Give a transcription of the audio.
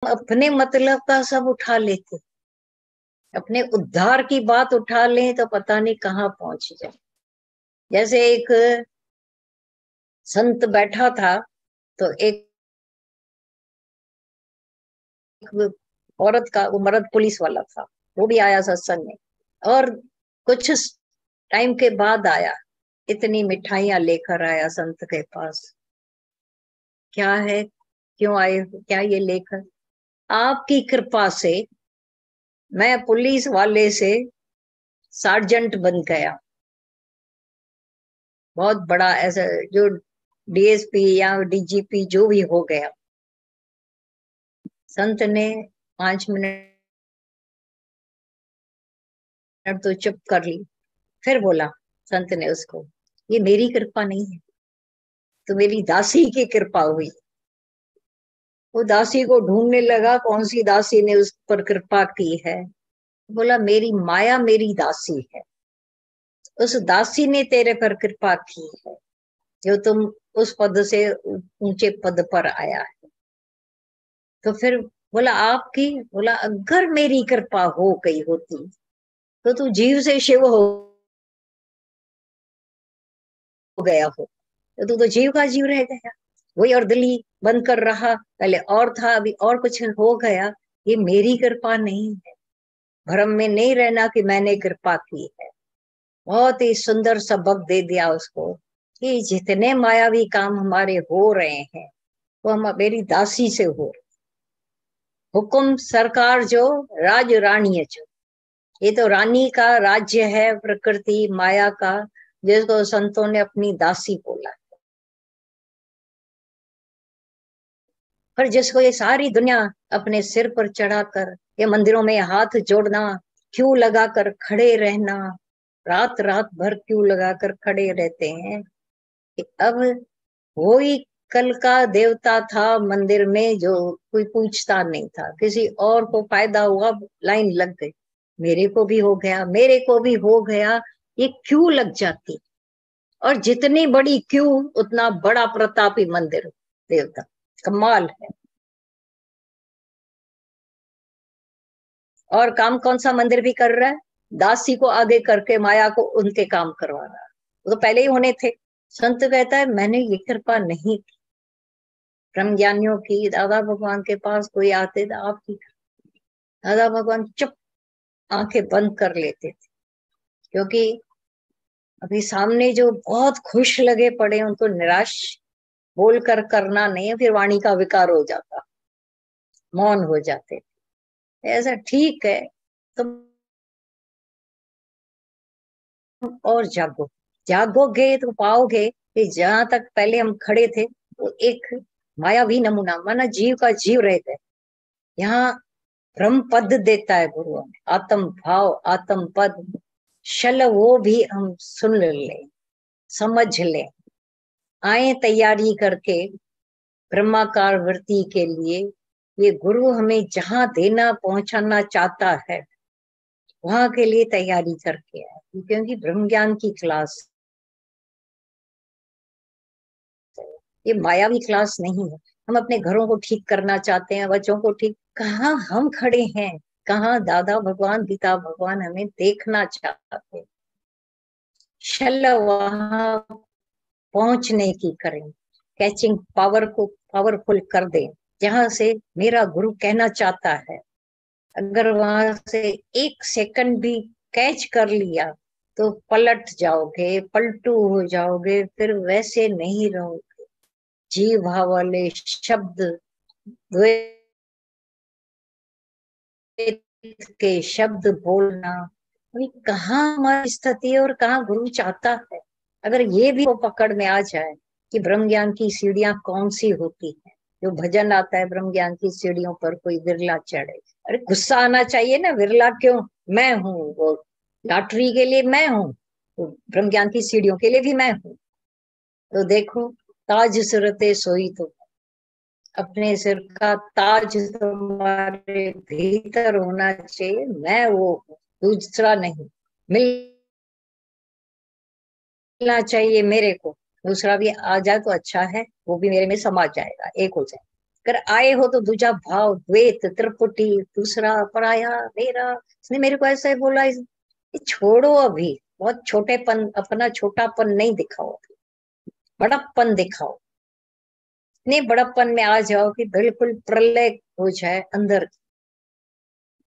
अपने मतलब का सब उठा लेते, अपने उद्धार की बात उठा लें तो पता नहीं कहाँ पहुंच जाए। जैसे एक संत बैठा था, तो एक औरत का, वो मर्द पुलिस वाला था, वो भी आया सत्संग में, और कुछ टाइम के बाद आया, इतनी मिठाइयां लेकर आया संत के पास। क्या है, क्यों आए हो, क्या ये लेकर? आपकी कृपा से मैं पुलिस वाले से सार्जेंट बन गया, बहुत बड़ा, ऐसा जो डीएसपी या डीजीपी जो भी हो गया। संत ने 5 मिनट तो चुप कर ली, फिर बोला संत ने उसको, ये मेरी कृपा नहीं है, तो मेरी दासी की कृपा हुई। वो दासी को ढूंढने लगा, कौन सी दासी ने उस पर कृपा की है। बोला मेरी माया मेरी दासी है, उस दासी ने तेरे पर कृपा की है, जो तुम उस पद से ऊंचे पद पर आया है। तो फिर बोला आपकी, बोला अगर मेरी कृपा हो गई होती तो तू जीव से शिव हो गया हो, तो तू तो जीव का जीव रह गया, वही अर्दली बनकर रहा, पहले और था अभी और कुछ हो गया। ये मेरी कृपा नहीं है, भ्रम में नहीं रहना कि मैंने कृपा की है। बहुत ही सुंदर सबक दे दिया उसको कि जितने मायावी काम हमारे हो रहे हैं वो हम मेरी दासी से हो रहे। हुक्म सरकार जो, राज रानी जो, ये तो रानी का राज्य है, प्रकृति माया का, जिसको संतों ने अपनी दासी बोला। पर जिसको ये सारी दुनिया अपने सिर पर चढ़ाकर, ये मंदिरों में हाथ जोड़ना, क्यों लगाकर खड़े रहना, रात रात भर क्यों लगाकर खड़े रहते हैं कि अब वही कल का देवता था मंदिर में, जो कोई पूछता नहीं था, किसी और को फायदा हुआ, लाइन लग गई, मेरे को भी हो गया, मेरे को भी हो गया, ये क्यों लग जाती। और जितनी बड़ी क्यों उतना बड़ा प्रतापी मंदिर देवता, कमाल है। और काम कौन सा मंदिर भी कर रहा है, दासी को आगे करके माया को उनके काम करवा रहा है, वो तो पहले ही होने थे। संत कहता है मैंने ये कृपा नहीं की, ब्रह्म ज्ञानियों की, दादा भगवान के पास कोई आते तो आपकी, दादा भगवान चुप आंखें बंद कर लेते थे, क्योंकि अभी सामने जो बहुत खुश लगे पड़े उनको निराश बोलकर करना नहीं है, फिर वाणी का विकार हो जाता, मौन हो जाते। ऐसा ठीक है, तुम और जागो, जागोगे तो पाओगे कि जहां तक पहले हम खड़े थे वो एक मायावी नमूना, माना जीव का जीव रह गए। यहाँ ब्रह्म पद देता है गुरु हमें, आत्म भाव आत्म पद, शल वो भी हम सुन ले, समझ ले, आए तैयारी करके ब्रह्माकार वृत्ति के लिए। ये गुरु हमें जहां देना पहुंचाना चाहता है वहां के लिए तैयारी करके आए, क्योंकि ब्रह्म ज्ञान की क्लास, ये मायावी क्लास नहीं है। हम अपने घरों को ठीक करना चाहते हैं, बच्चों को ठीक, कहाँ हम खड़े हैं, कहाँ दादा भगवान गीता भगवान हमें देखना चाहते हैं। शल वहां पहुंचने की करें, कैचिंग पावर को पावरफुल कर दें, जहां से मेरा गुरु कहना चाहता है। अगर वहां से 1 सेकंड भी कैच कर लिया तो पलट जाओगे, पलटू हो जाओगे, फिर वैसे नहीं रहोगे। जीव भाव वाले शब्द, द्वैत के शब्द बोलना, अभी कहाँ हमारी स्थिति है और कहाँ गुरु चाहता है। अगर ये भी वो पकड़ में आ जाए कि ब्रह्म ज्ञान की सीढ़ियां कौन सी होती है, जो भजन आता है ब्रह्म ज्ञान की सीढ़ियों पर कोई विरला चढ़े, अरे गुस्सा आना चाहिए ना, विरला क्यों, मैं हूँ वो, लॉटरी के लिए मैं हूँ, तो ब्रह्म ज्ञान की सीढ़ियों के लिए भी मैं हूँ। तो देखो, ताज सुरते सोई, तो अपने सिर का ताज तुम्हारे भीतर होना चाहिए, मैं वो हूँ, दूसरा नहीं। मिलना चाहिए मेरे को, दूसरा भी आ जाए तो अच्छा है, वो भी मेरे में समा जाएगा, एक हो जाए। अगर आए हो तो दूजा भाव, द्वैत, त्रिपुटी, दूसरा, पराया, मेरा। इसने मेरे को ऐसा ही बोला, ये छोड़ो अभी, बहुत छोटेपन, अपना छोटापन नहीं दिखाओ, बड़प्पन दिखाओ। इतने बड़प्पन में आ जाओ कि बिल्कुल प्रलय हो जाए अंदर की।